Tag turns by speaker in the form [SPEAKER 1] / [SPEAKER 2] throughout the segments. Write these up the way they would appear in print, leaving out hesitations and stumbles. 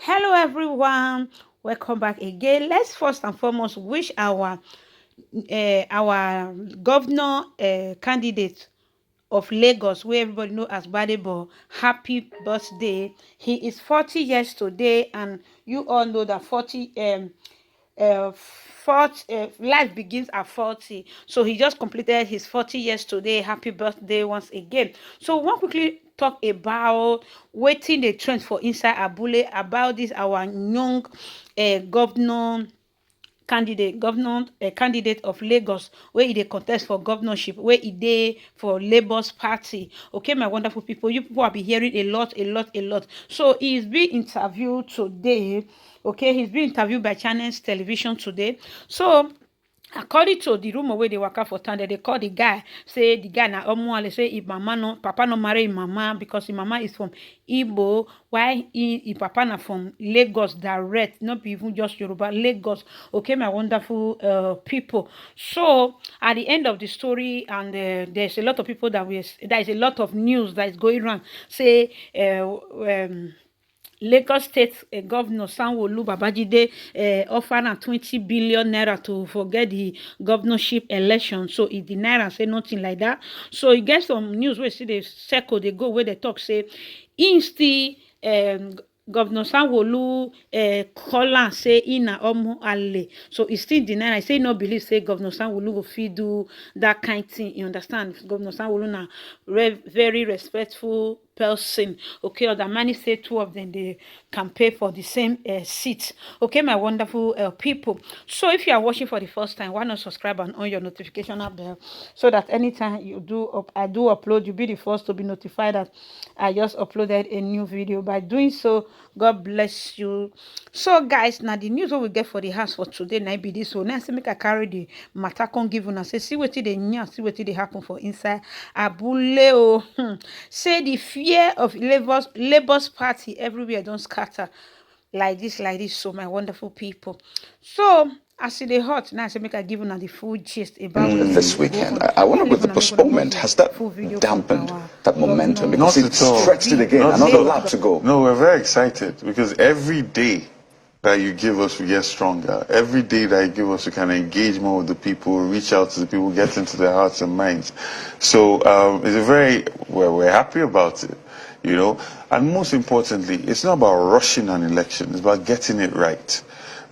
[SPEAKER 1] Hello everyone, welcome back again. Let's first and foremost wish our governor candidate of Lagos, where everybody know as Badebo, happy birthday. He is 40 years today, and you all know that 40 life begins at 40. So he just completed his 40 years today. Happy birthday once again. So we want quickly talk about waiting the trend for inside Abule about this our young governor candidate of Lagos, where e dey contest for governorship, where e dey for Labour's party. Okay, my wonderful people, you people have been hearing a lot. So he is being interviewed today. Okay, he's being interviewed by Channels Television today. So according to the rumor wey dey waka for town, dem dey call the guy, say the guy na omuale, say him mama no papa no marry him mama because him mama is from Igbo, while him papa na from Lagos direct, not be even just Yoruba, Lagos. Okay, my wonderful people. So at the end of the story, and there's a lot of people there is a lot of news that is going around, say Lagos State Governor Sanwo-Olu Babajide offer am 20 billion naira to forget the governorship election. So he deny am, say nothing like that. So e get some news wey still dey circle dey go, wey dey talk say im still Governor Sanwo-Olu call am say he na omo ale. So he still deny am, say no believe say Governor Sanwo-Olu go fit do that kind thing. You understand? Governor Sanwo-Olu na very respectful person. Okay, Odamani say two of them they campaign for the same seat. Okay, my wonderful people. So if you are watching for the first time, why not subscribe and on your notification bell, so that anytime I do upload, you'll be the first to be notified that I just uploaded a new video. By doing so, God bless you. So guys, now the news what we get for the house for today now be this one. Now say make I carry the matter come give una, say see wetin dey yarn, see wetin dey happen for inside Abule o. Say the fear of Labour's party everywhere don't scatter like this. So my wonderful people. So as it is hot now, I say make I give una the full gist about
[SPEAKER 2] this weekend. I wonder with the postponement, has that dampened that momentum? Because it stretched it again, another lap to go.
[SPEAKER 3] No, we're very excited because every day that you give us, we get stronger. Every day that you give us, we can engage more with the people, reach out to the people, get into their hearts and minds. So we're happy about it, you know. And most importantly, it's not about rushing an election, it's about getting it right.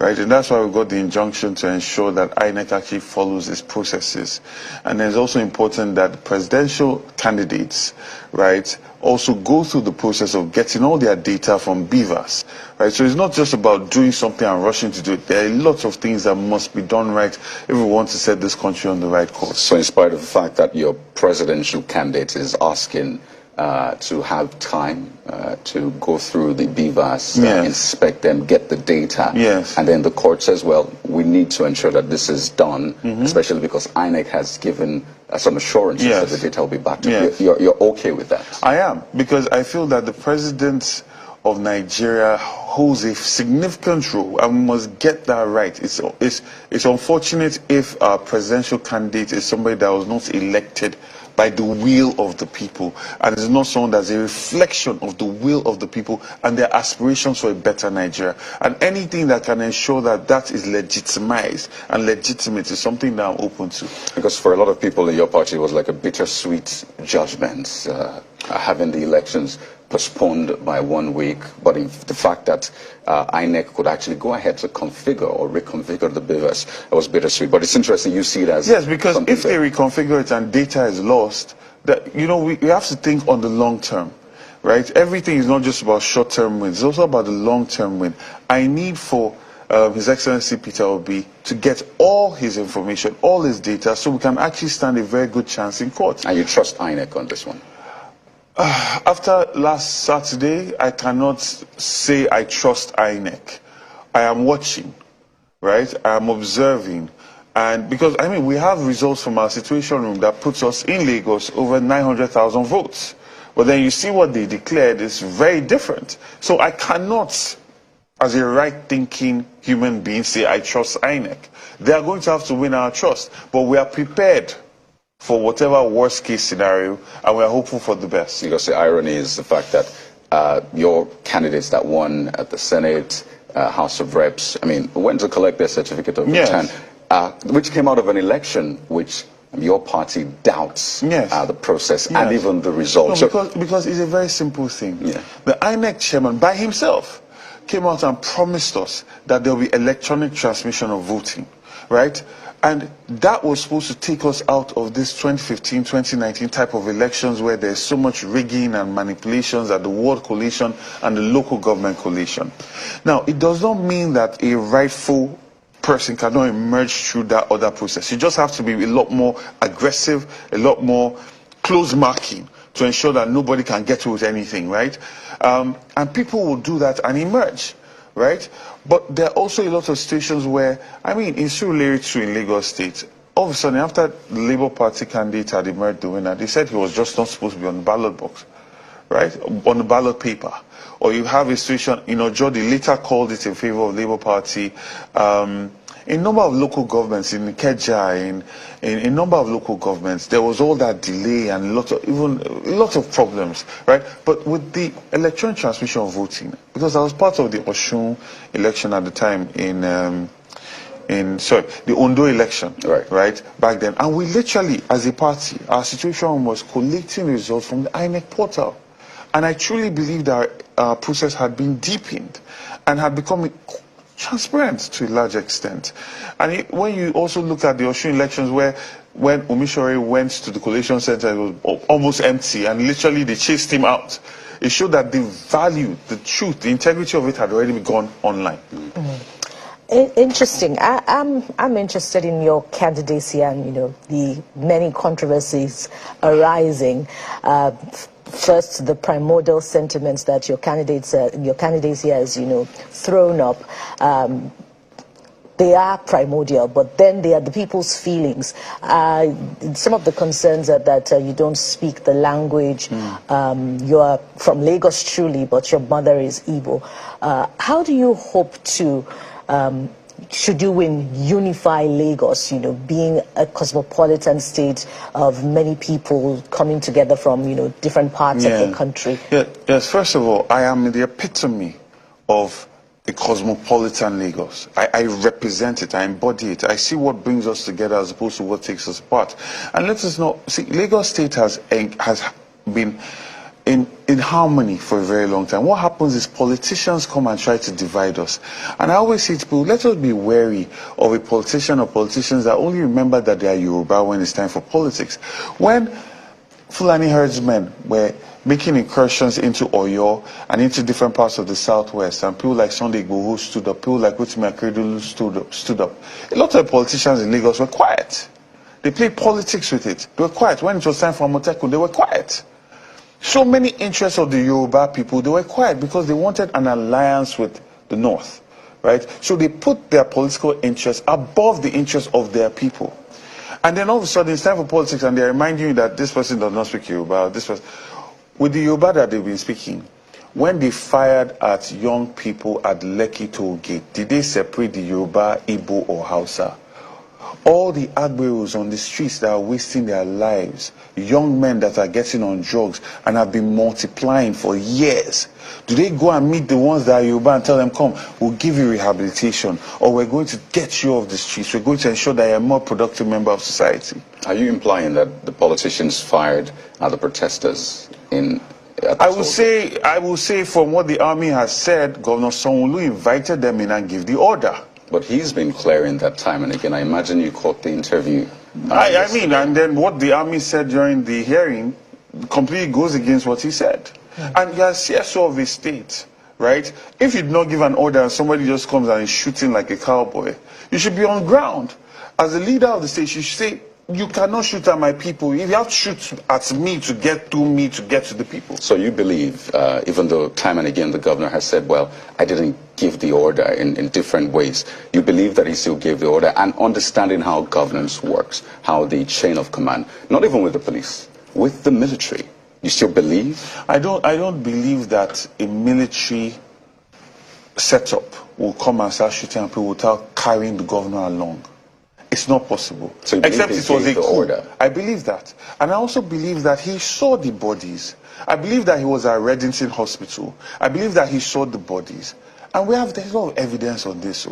[SPEAKER 3] Right, and that's why we got the injunction to ensure that INEC actually follows its processes. And it's also important that presidential candidates, right, also go through the process of getting all their data from BVAS, right? So it's not just about doing something and rushing to do it. There are lots of things that must be done right if we want to set this country on the right course.
[SPEAKER 2] So in spite of the fact that your presidential candidate is asking to have time to go through the BVAS,
[SPEAKER 3] yes,
[SPEAKER 2] inspect them, get the data.
[SPEAKER 3] Yes.
[SPEAKER 2] And then the court says, well, we need to ensure that this is done, especially because INEC has given some assurances, yes, that the data will be backed up. Yes. You're okay with that?
[SPEAKER 3] I am, because I feel that the president of Nigeria holds a significant role, and we must get that right. It's unfortunate if our presidential candidate is somebody that was not elected by the will of the people, and is not someone that's a reflection of the will of the people and their aspirations for a better Nigeria. And anything that can ensure that that is legitimized and legitimate is something that I'm open to.
[SPEAKER 2] Because for a lot of people in your party, it was like a bittersweet judgment, having the elections postponed by 1 week, but in the fact that INEC could actually go ahead to configure or reconfigure the BVAS, it was bittersweet. But it's interesting you see it as...
[SPEAKER 3] Yes, because if they reconfigure it and data is lost, that, you know, we have to think on the long term, right? Everything is not just about short-term wins, it's also about the long-term win. I need for His Excellency Peter Obi to get all his information, all his data, so we can actually stand a very good chance in court.
[SPEAKER 2] And you trust INEC on this one?
[SPEAKER 3] After last Saturday, I cannot say I trust INEC. I am watching, right? I am observing. And because, I mean, we have results from our situation room that puts us in Lagos over 900,000 votes. But then you see what they declared is very different. So I cannot, as a right-thinking human being, say I trust INEC. They are going to have to win our trust. But we are prepared for whatever worst case scenario, and we are hopeful for the best.
[SPEAKER 2] Because the irony is the fact that your candidates that won at the Senate, House of Reps, I mean, went to collect their certificate of return, which came out of an election which your party doubts the process and even the results.
[SPEAKER 3] No, because it's a very simple thing. The INEC chairman by himself came out and promised us that there will be electronic transmission of voting, right? And that was supposed to take us out of this 2015, 2019 type of elections where there's so much rigging and manipulations at the ward coalition and the local government coalition. Now, it does not mean that a rightful person cannot emerge through that other process. You just have to be a lot more aggressive, a lot more close marking to ensure that nobody can get away with anything, right? And people will do that and emerge, right? But there are also a lot of situations where, I mean, in Surulere 2 in Lagos State, all of a sudden after the Labour Party candidate had emerged the winner, they said he was just not supposed to be on the ballot box, right? On the ballot paper. Or you have a situation, you know, Jody later called it in favor of Labour Party. A number of local governments in Ikeja, in a number of local governments, there was all that delay and a lot of problems, right? But with the electronic transmission of voting, because I was part of the Osun election at the time the Ondo election, right, back then, and we literally, as a party, our situation was collating results from the INEC portal, and I truly believe that our process had been deepened and had become transparent to a large extent. And when you also look at the Osun elections where when Omishore went to the collation center, it was almost empty and literally they chased him out. It showed that the value, the truth, the integrity of it had already gone online.
[SPEAKER 4] Interesting. I'm interested in your candidacy and, you know, the many controversies arising. First, the primordial sentiments that your candidacy has, you know, thrown up. They are primordial, but then they are the people's feelings. Some of the concerns are that you don't speak the language. You are from Lagos truly, but your mother is Igbo. How do you hope to, should you win, unify Lagos, you know, being a cosmopolitan state of many people coming together from, you know, different parts of the country?
[SPEAKER 3] Yes, first of all, I am the epitome of a cosmopolitan Lagos. I represent it, I embody it. I see what brings us together as opposed to what takes us apart. And let us know, see, Lagos State has been in harmony for a very long time. What happens is politicians come and try to divide us. And I always say to people, let us be wary of a politician or politicians that only remember that they are Yoruba when it's time for politics. When Fulani herdsmen were making incursions into Oyo and into different parts of the southwest, and people like Sunday Igboho stood up, people like Rotimi Akeredolu stood up. A lot of politicians in Lagos were quiet. They played politics with it. They were quiet. When it was time for Amotekun, they were quiet. So many interests of the Yoruba people, they were quiet because they wanted an alliance with the North, right? So they put their political interests above the interests of their people. And then all of a sudden it's time for politics and they remind you that this person does not speak Yoruba, this person. With the Yoruba that they've been speaking, when they fired at young people at Lekki Toll Gate, did they separate the Yoruba, Igbo or Hausa? All the Agberos on the streets that are wasting their lives, young men that are getting on drugs and have been multiplying for years, do they go and meet the ones that are Yoruba and tell them, come, we'll give you rehabilitation, or we're going to get you off the streets, we're going to ensure that you're a more productive member of society?
[SPEAKER 2] Are you implying that the politicians fired at the protesters
[SPEAKER 3] I will say from what the army has said, Governor Sanwo-Olu invited them in and gave the order.
[SPEAKER 2] But he's been clearing that time and again. I imagine you caught the interview.
[SPEAKER 3] I mean, and then what the army said during the hearing completely goes against what he said. And you're CSO of a state, right? If you did not give an order and somebody just comes and is shooting like a cowboy, you should be on ground. As a leader of the state, you should say, you cannot shoot at my people. If you have to shoot at me to get to me, to get to the people.
[SPEAKER 2] So you believe, even though time and again the governor has said, well, I didn't give the order in different ways, you believe that he still gave the order, and understanding how governance works, how the chain of command, not even with the police, with the military, you still believe?
[SPEAKER 3] I don't believe that a military setup will come and start shooting at people without carrying the governor along. A it's not possible.
[SPEAKER 2] So you believe
[SPEAKER 3] Except
[SPEAKER 2] he
[SPEAKER 3] it was a
[SPEAKER 2] gave the
[SPEAKER 3] coup.
[SPEAKER 2] order?
[SPEAKER 3] I believe that. And I also believe that he saw the bodies. I believe that he was at Reddington Hospital. I believe that he saw the bodies. And there's a lot of evidence on this.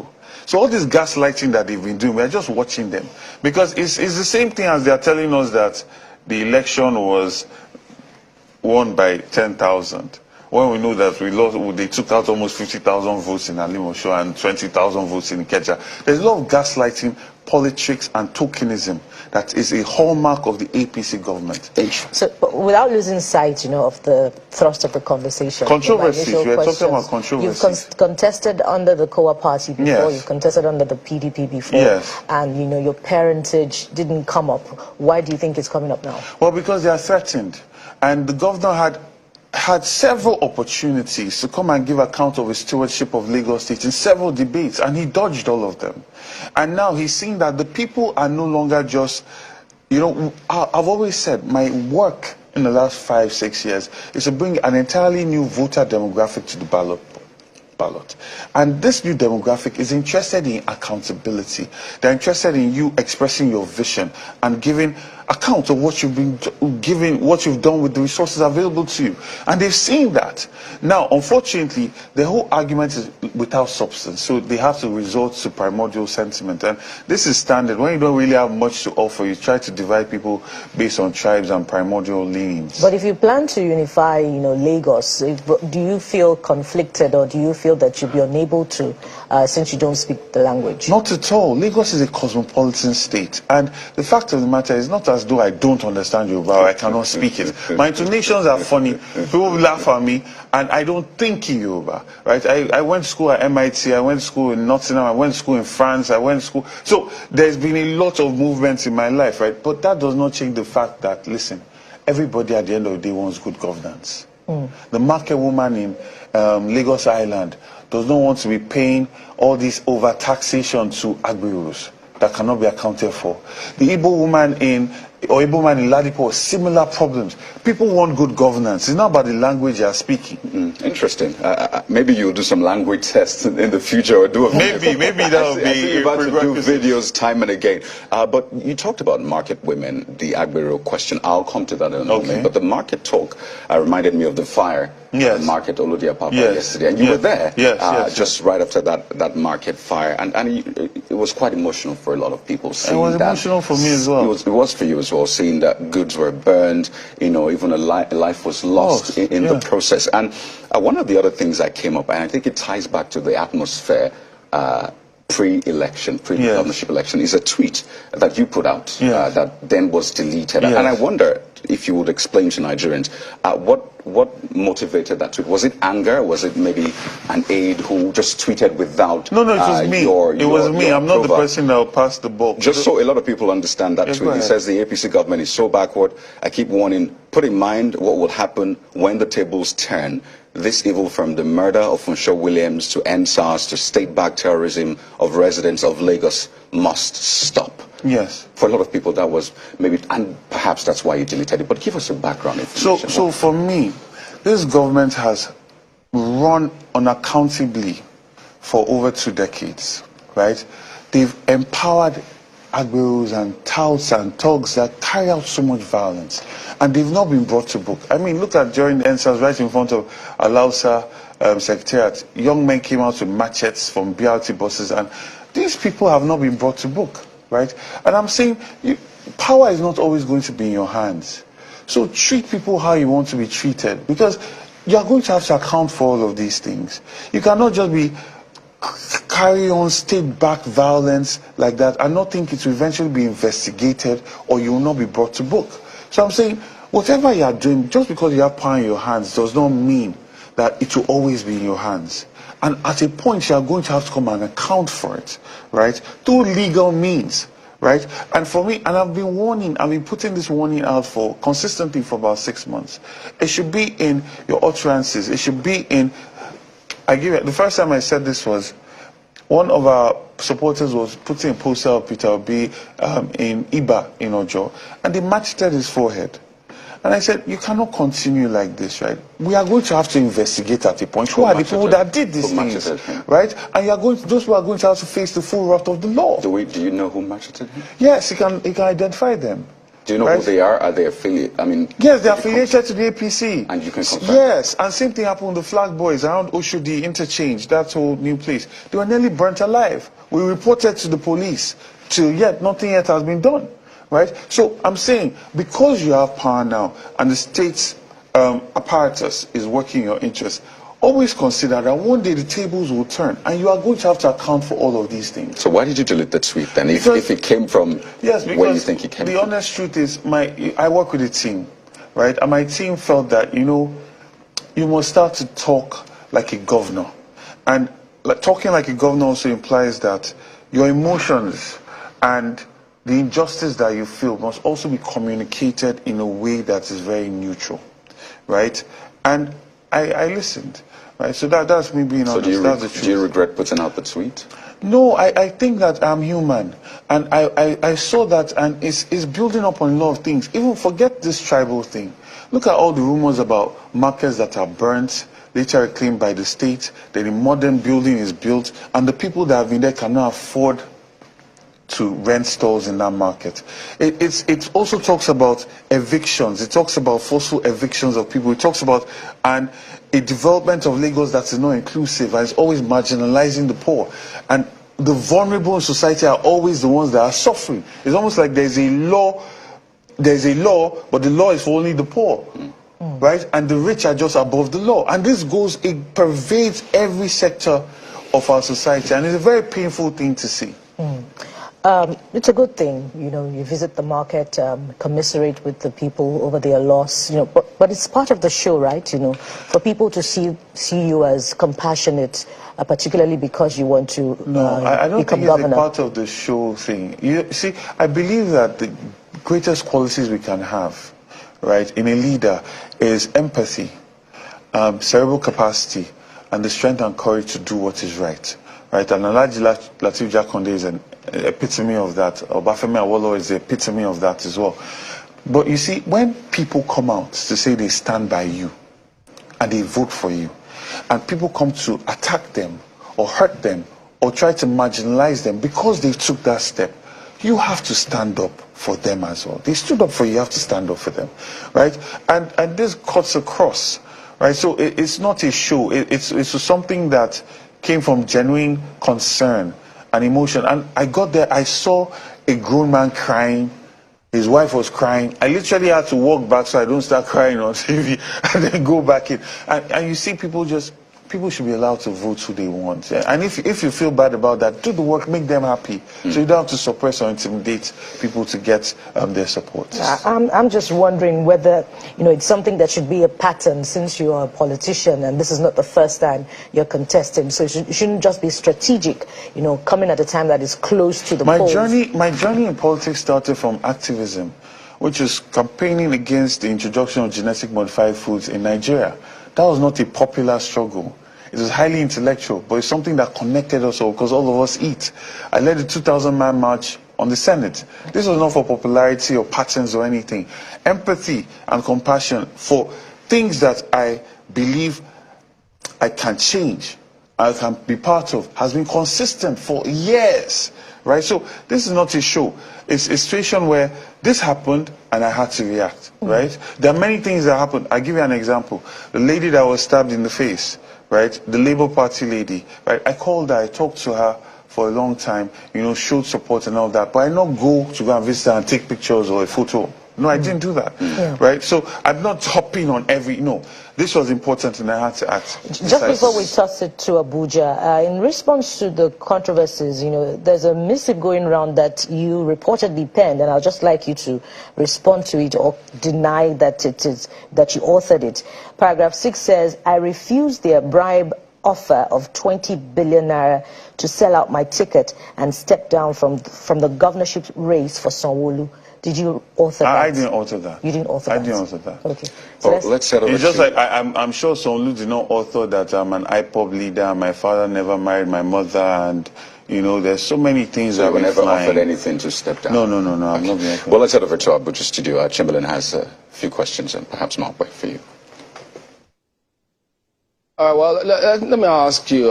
[SPEAKER 3] So all this gaslighting that they've been doing, we're just watching them. Because it's the same thing as they're telling us that the election was won by 10,000. When we know that they took out almost 50,000 votes in Alimosho and 20,000 votes in Ikeja. There's a lot of gaslighting, politics, and tokenism that is a hallmark of the APC government.
[SPEAKER 4] So, but without losing sight, of the thrust of the conversation.
[SPEAKER 3] Controversies.
[SPEAKER 4] My initial
[SPEAKER 3] We're talking about
[SPEAKER 4] questions.
[SPEAKER 3] controversies.
[SPEAKER 4] You've contested under the COA party before.
[SPEAKER 3] Yes.
[SPEAKER 4] You've contested under the PDP before.
[SPEAKER 3] Yes.
[SPEAKER 4] And, your parentage didn't come up. Why do you think it's coming up now?
[SPEAKER 3] Well, because they are threatened. And the governor had several opportunities to come and give account of his stewardship of Lagos State in several debates, and he dodged all of them. And now he's seeing that the people are no longer just, I've always said my work in the last 5-6 years is to bring an entirely new voter demographic to the ballot. And this new demographic is interested in accountability. They're interested in you expressing your vision and giving account of what you've been giving, what you've done with the resources available to you. And they've seen that. Now, unfortunately, the whole argument is without substance. So they have to resort to primordial sentiment. And this is standard. When you don't really have much to offer, you try to divide people based on tribes and primordial leanings.
[SPEAKER 4] But if you plan to unify, Lagos, do you feel conflicted, or do you feel that you'll be unable to, since you don't speak the language?
[SPEAKER 3] Not at all. Lagos is a cosmopolitan state. And the fact of the matter is not as though I don't understand Yoruba or I cannot speak it. My intonations are funny. People laugh at me, and I don't think in Yoruba, right? I went to school at MIT, I went to school in Nottingham, I went to school in France, I went to school. So there's been a lot of movements in my life, right? But that does not change the fact that, listen, everybody at the end of the day wants good governance. The market woman in Lagos Island does not want to be paying all this over-taxation to Agberos that cannot be accounted for. The Igbo woman in Ladipo, similar problems. People want good governance. It's not about the language you are speaking.
[SPEAKER 2] Interesting. Maybe you'll do some language tests in the future, or do a
[SPEAKER 3] maybe that will be.
[SPEAKER 2] I see you've had to do videos time and again. But you talked about market women, the Agbero question. I'll come to that in a moment. But the market talk reminded me of the fire.
[SPEAKER 3] Yes.
[SPEAKER 2] Market Olodia Papa yesterday, and you were there. Just right after that market fire, and it was quite emotional for a lot of people.
[SPEAKER 3] It was emotional for me as well.
[SPEAKER 2] It was for you as well, seeing that goods were burned, even a life was lost in the process. And one of the other things that came up, and I think it ties back to the atmosphere pre-election, pre-governorship election, is a tweet that you put out that then was deleted. And I wonder if you would explain to Nigerians what motivated that tweet. Was it anger? Was it maybe an aide who just tweeted without?
[SPEAKER 3] No, it was me. It was me. I'm not the person that will pass the ball.
[SPEAKER 2] Just so a lot of people understand that tweet. It says the APC government is so backward. I keep warning, put in mind what will happen when the tables turn. This evil, from the murder of Funsho Williams to NSAS to state-backed terrorism of residents of Lagos, must stop.
[SPEAKER 3] Yes.
[SPEAKER 2] For a lot of people, that was maybe, and perhaps that's why you deleted it. But give us a background information.
[SPEAKER 3] So for me, this government has run unaccountably for over 2 decades, right? They've empowered Agberos and touts and thugs that carry out so much violence, and they've not been brought to book. I mean, look at during the NSAS, right in front of Alausa Secretariat, young men came out with machetes from BRT buses, and these people have not been brought to book, right? And I'm saying, power is not always going to be in your hands. So treat people how you want to be treated, because you are going to have to account for all of these things. You cannot just be carry on state-backed violence like that and not think it will eventually be investigated or you will not be brought to book. So I'm saying, whatever you are doing, just because you have power in your hands does not mean that it will always be in your hands. And at a point, you are going to have to come and account for it, right? Through legal means, right? And for me, and I've been putting this warning out consistently for about 6 months. It should be in your utterances. It should be in, the first time I said this was, one of our supporters was putting a poster of Peter Obi in Iba in Ojo, and they matched his forehead. And I said, you cannot continue like this, right? We are going to have to investigate at a point. Who are the people that did these things, right? And those who are going to have to face the full wrath of the law.
[SPEAKER 2] Do you know who macheted him?
[SPEAKER 3] Yes, he can identify them.
[SPEAKER 2] Do you know who they are? Are they affiliated? I mean,
[SPEAKER 3] yes, they're affiliated to the APC.
[SPEAKER 2] And you can confirm?
[SPEAKER 3] Yes, and same thing happened with the Flag Boys around Oshodi Interchange, that whole new place. They were nearly burnt alive. We reported to the police. Till yet, nothing yet has been done, right? So I'm saying, because you have power now, and the state's apparatus is working in your interest, always consider that one day the tables will turn, and you are going to have to account for all of these things.
[SPEAKER 2] So why did you delete that tweet then? If it came from where you think it came from?
[SPEAKER 3] The honest truth is, I work with a team, right? And my team felt that, you must start to talk like a governor. And talking like a governor also implies that your emotions and the injustice that you feel must also be communicated in a way that is very neutral, right? And I listened, right? So that's me being honest.
[SPEAKER 2] So do you regret putting out the tweet?
[SPEAKER 3] No, I think that I'm human, and I saw that, and it's building up on a lot of things. Even forget this tribal thing. Look at all the rumors about markets that are burnt, later reclaimed by the state, that a modern building is built, and the people that have been there cannot afford to rent stalls in that market. It also talks about evictions. It talks about forceful evictions of people. It talks about a development of Lagos that is not inclusive and is always marginalizing the poor. And the vulnerable in society are always the ones that are suffering. It's almost like there's a law, but the law is for only the poor. Right? And the rich are just above the law. And this it pervades every sector of our society. And it's a very painful thing to see.
[SPEAKER 4] It's a good thing, you visit the market, commiserate with the people over their loss, but it's part of the show, right? For people to see you as compassionate, particularly because you want to
[SPEAKER 3] I don't
[SPEAKER 4] become
[SPEAKER 3] think
[SPEAKER 4] governor.
[SPEAKER 3] It's a part of the show thing. You see, I believe that the greatest qualities we can have, right, in a leader is empathy, cerebral capacity, and the strength and courage to do what is right. Right, and Alhaji Lateef Jakonde is an epitome of that. Obafemi Awolowo is the epitome of that as well. But you see, when people come out to say they stand by you, and they vote for you, and people come to attack them, or hurt them, or try to marginalize them because they took that step, you have to stand up for them as well. They stood up for you, you have to stand up for them, right? And this cuts across, right? So it's not a show. It's something that came from genuine concern and emotion. And I got there, I saw a grown man crying. His wife was crying. I literally had to walk back so I don't start crying on TV and then go back in. And you see people should be allowed to vote who they want. And if you feel bad about that, do the work, make them happy. So you don't have to suppress or intimidate people to get their support.
[SPEAKER 4] I'm just wondering whether, it's something that should be a pattern, since you're a politician and this is not the first time you're contesting. So it shouldn't just be strategic, coming at a time that is close to the polls.
[SPEAKER 3] My journey in politics started from activism, which is campaigning against the introduction of genetic modified foods in Nigeria. That was not a popular struggle. It was highly intellectual, but it's something that connected us all because all of us eat. I led the 2,000-man march on the Senate. This was not for popularity or patterns or anything. Empathy and compassion for things that I believe I can change, I can be part of, has been consistent for years. Right? So this is not a show. It's a situation where this happened and I had to react. Right? There are many things that happened. I'll give you an example. The lady that was stabbed in the face, right? The Labour Party lady, right? I called her, I talked to her for a long time, showed support and all that. But I not go to go and visit her and take pictures or a photo. No, I didn't do that. Right? So I'm not hopping on this was important and I had to act.
[SPEAKER 4] Just before we toss it to Abuja, in response to the controversies, there's a missive going around that you reportedly penned, and I'd just like you to respond to it or deny that that you authored it. Paragraph 6 says, I refuse their bribe offer of 20 billion naira to sell out my ticket and step down from the governorship race for Sanwo-Olu. Did you author that?
[SPEAKER 3] I didn't author that.
[SPEAKER 4] You didn't author that?
[SPEAKER 3] I didn't author that.
[SPEAKER 4] Okay. So
[SPEAKER 2] let's settle
[SPEAKER 3] it's just like I'm sure Sanwo-Olu did not author that I'm an IPOB leader, my father never married my mother, and You know, there's so many things
[SPEAKER 2] So
[SPEAKER 3] that
[SPEAKER 2] you were
[SPEAKER 3] we're
[SPEAKER 2] never
[SPEAKER 3] flying.
[SPEAKER 2] offered anything to step down?
[SPEAKER 3] No, I've not been offered.
[SPEAKER 2] Well, let's head over to our Abuja studio. Chamberlain has a few questions and perhaps more for you.
[SPEAKER 5] Well, let me ask you.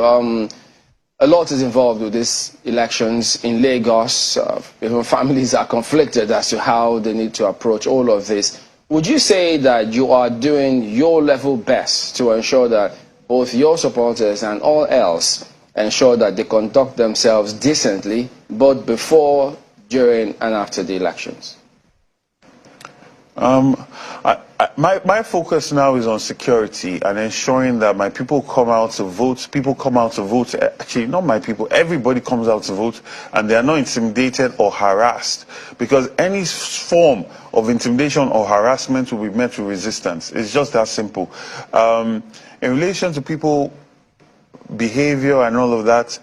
[SPEAKER 5] A lot is involved with these elections in Lagos. Even families are conflicted as to how they need to approach all of this. Would you say that you are doing your level best to ensure that both your supporters and all else ensure that they conduct themselves decently, both before, during, and after the elections?
[SPEAKER 3] My focus now is on security and ensuring that my people come out to vote. People come out to vote. Actually, not my people. Everybody comes out to vote, and they are not intimidated or harassed, because any form of intimidation or harassment will be met with resistance. It's just that simple. In relation to people behavior and all of that,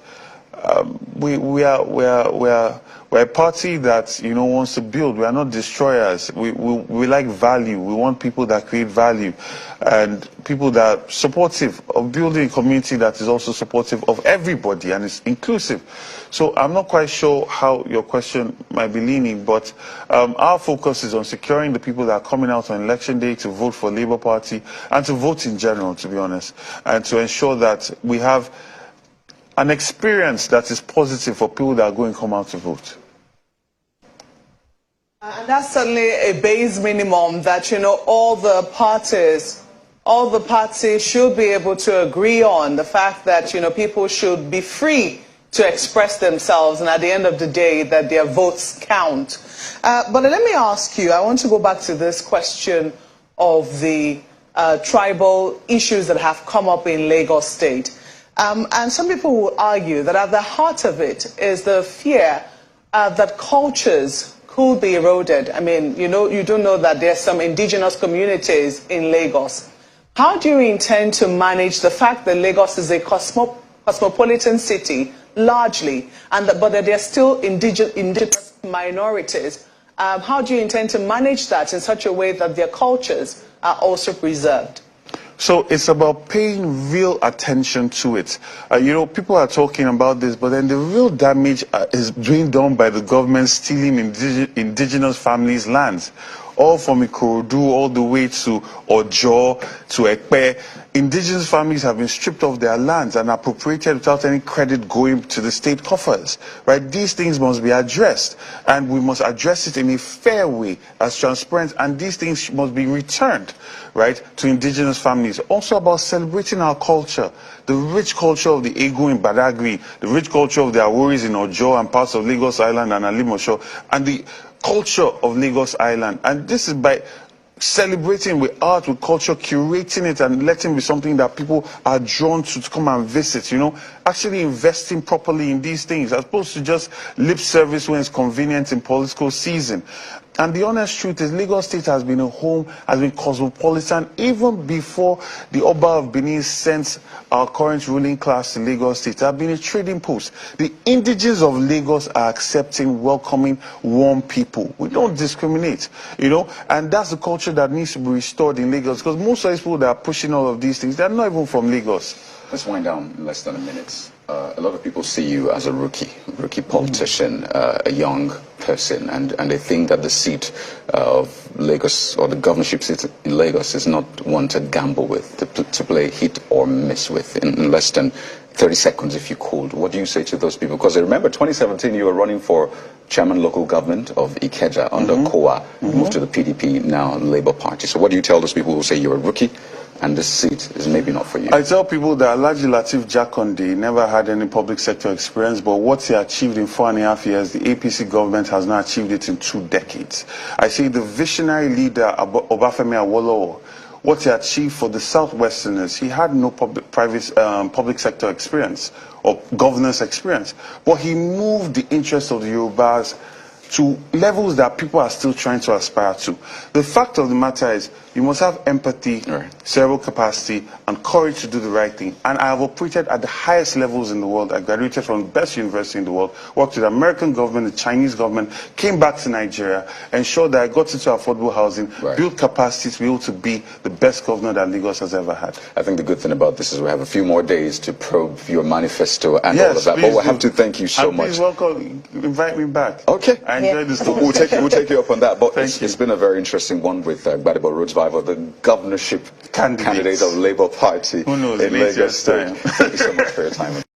[SPEAKER 3] we're a party that, you know, wants to build. We are not destroyers. We like value. We want people that create value, and people that are supportive of building a community that is also supportive of everybody and is inclusive. So I'm not quite sure how your question might be leaning, but our focus is on securing the people that are coming out on election day to vote for Labour Party and to vote in general, to be honest, and to ensure that we have an experience that is positive for people that are going to come out to vote.
[SPEAKER 6] And that's certainly a base minimum that, you know, all the parties should be able to agree on. The fact that, you know, people should be free to express themselves, and at the end of the day, that their votes count. But let me ask you, I want to go back to this question of the tribal issues that have come up in Lagos State. And some people will argue that at the heart of it is the fear that cultures could be eroded. I mean, you do know that there are some indigenous communities in Lagos. How do you intend to manage the fact that Lagos is a cosmopolitan city, largely, but that there are still indigenous minorities? How do you intend to manage that in such a way that their cultures are also preserved?
[SPEAKER 3] So it's about paying real attention to it. You know, people are talking about this, but then the real damage is being done by the government stealing indigenous families' lands. All from Ikorodu all the way to Ojo, to Ekpe. Indigenous families have been stripped of their lands and appropriated without any credit going to the state coffers. Right? These things must be addressed, and we must address it in a fair way, as transparent, and these things must be returned, right, to indigenous families. Also about celebrating our culture, the rich culture of the Egu in Badagry, the rich culture of the Aworis in Ojo and parts of Lagos Island and Alimosho, and the culture of Lagos Island. And this is by celebrating with art, with culture, curating it, and letting it be something that people are drawn to come and visit, you know, actually investing properly in these things, as opposed to just lip service when it's convenient in political season. And the honest truth is, Lagos State has been a home, has been cosmopolitan, even before the Oba of Benin sent our current ruling class to Lagos State. It has been a trading post. The indigenes of Lagos are accepting, welcoming, warm people. We don't discriminate, you know, and that's the culture that needs to be restored in Lagos, because most of these people that are pushing all of these things, they're not even from Lagos.
[SPEAKER 2] Let's wind down in less than a minute. A lot of people see you as a rookie politician, a young person, and they think that the seat of Lagos, or the governorship seat in Lagos, is not one to gamble with, to play hit or miss with in less than 30 seconds, if you could. What do you say to those people? Because I remember 2017, you were running for chairman local government of Ikeja under Kowa, moved to the PDP, now Labour Party. So what do you tell those people who say you're a rookie and this seat is maybe not for you?
[SPEAKER 3] I tell people that Alhaji Lateef Jakande never had any public sector experience, but what he achieved in 4.5 years, the APC government has not achieved it in 2 decades. I see the visionary leader, Obafemi Awolowo, what he achieved for the Southwesterners, he had no public sector experience or governance experience, but he moved the interests of the Yorubas to levels that people are still trying to aspire to. The fact of the matter is, you must have empathy, cerebral capacity, and courage to do the right thing. And I have operated at the highest levels in the world. I graduated from the best university in the world, worked with the American government, the Chinese government, came back to Nigeria, ensured that I got into affordable housing, built capacity to be able to be the best governor that Lagos has ever had.
[SPEAKER 2] I think the good thing about this is we have a few more days to probe your manifesto and all of that. But we have to thank you so much.
[SPEAKER 3] Please welcome, invite me back.
[SPEAKER 2] Okay.
[SPEAKER 3] I enjoyed this.
[SPEAKER 2] We'll take you up on that. But it's been a very interesting one with Gbadebo Rhodes-Vivour, the governorship candidate of Labour Party
[SPEAKER 3] Who knows,
[SPEAKER 2] in Lagos State.
[SPEAKER 3] time.
[SPEAKER 2] Thank you so much for your time.